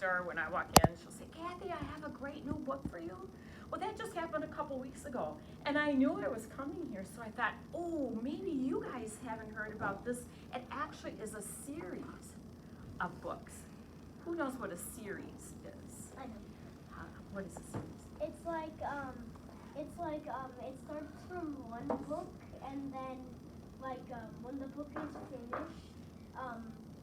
store, when I walk in, she'll say, Kathy, I have a great new book for you. Well, that just happened a couple weeks ago, and I knew it was coming here, so I thought, oh, maybe you guys haven't heard about this. It actually is a series of books. Who knows what a series is? I know. What is a series? It's like it starts from one book, and then when the book is finished,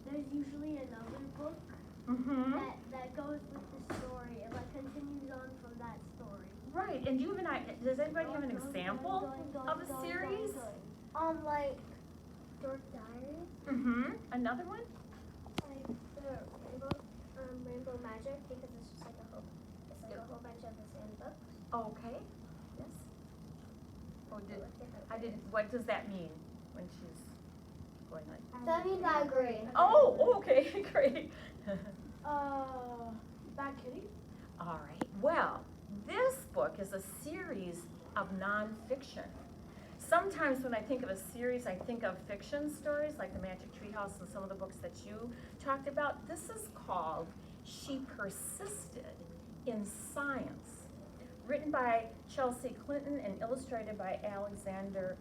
there's usually another book Mm-hmm. that goes with the story. It continues on from that story. Right, and you and I, does anybody have an example of a series? Like Dork Diaries. Mm-hmm. Another one? Like the Rainbow Magic, because it's just like a whole bunch of the same books. Okay. Yes. Oh, what does that mean when she's going like? That means I agree. Oh, okay, great. Bad Kitty. All right, well, this book is a series of nonfiction. Sometimes when I think of a series, I think of fiction stories like the Magic Tree House and some of the books that you talked about. This is called She Persisted in Science, written by Chelsea Clinton and illustrated by Alexandra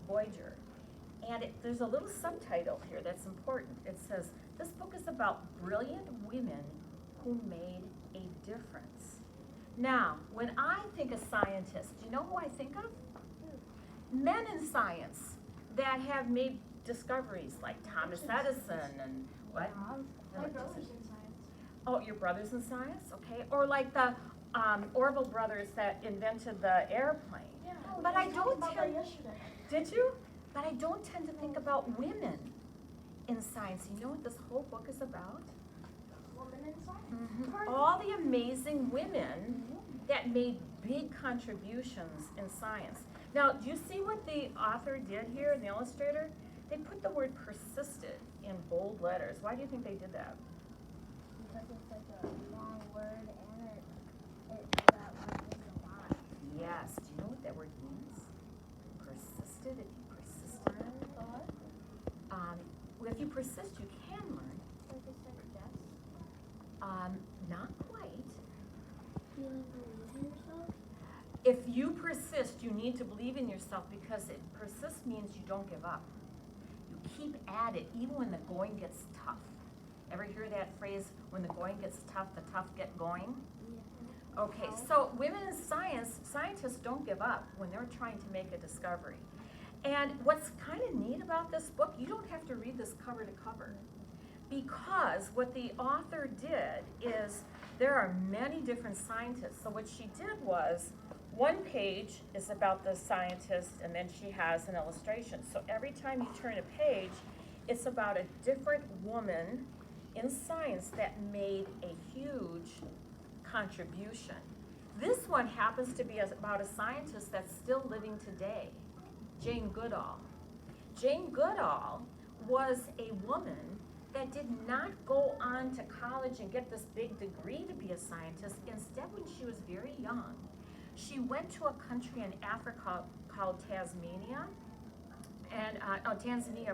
Voyager. And there's a little subtitle here that's important. It says, this book is about brilliant women who made a difference. Now, when I think of scientists, do you know who I think of? Men in science that have made discoveries like Thomas Edison and what? My brother's in science. Oh, your brother's in science? Okay. Or like the Orville brothers that invented the airplane. Yeah. But I don't tend, yesterday. did you? But I don't tend to think about women in science. You know what this whole book is about? Woman in science. Mm-hmm. All the amazing women that made big contributions in science. Now, do you see what the author did here, the illustrator? They put the word persisted in bold letters. Why do you think they did that? Because it's like a long word and that word means a lot. Yes. Do you know what that word means? Persisted. If you persisted. If you persist, you can learn. Like a success. Not quite. You believe in yourself? If you persist, you need to believe in yourself because it persist means you don't give up. You keep at it even when the going gets tough. Ever hear that phrase, when the going gets tough, the tough get going? Yeah. Okay, so women in science, scientists don't give up when they're trying to make a discovery. And what's kind of neat about this book, you don't have to read this cover to cover. Because what the author did is, there are many different scientists. So what she did was, one page is about the scientist and then she has an illustration. So every time you turn a page, it's about a different woman in science that made a huge contribution. This one happens to be about a scientist that's still living today, Jane Goodall. Jane Goodall was a woman that did not go on to college and get this big degree to be a scientist. Instead, when she was very young, she went to a country in Africa called Tanzania, and Tanzania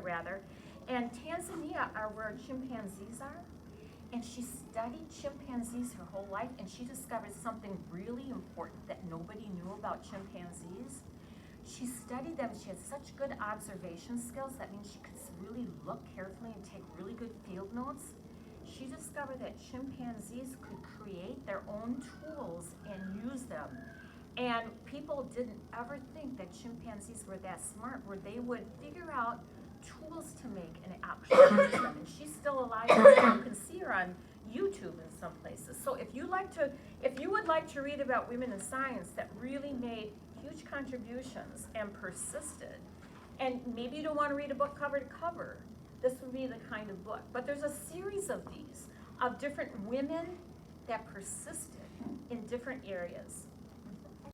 are where chimpanzees are. And she studied chimpanzees her whole life, and she discovered something really important that nobody knew about chimpanzees. She studied them. She had such good observation skills. That means she could really look carefully and take really good field notes. She discovered that chimpanzees could create their own tools and use them. And people didn't ever think that chimpanzees were that smart, where they would figure out tools to make and actually use them. And she's still alive. You can see her on YouTube in some places. So if you would like to read about women in science that really made huge contributions and persisted, and maybe you don't want to read a book cover to cover, this would be the kind of book. But there's a series of these, of different women that persisted in different areas.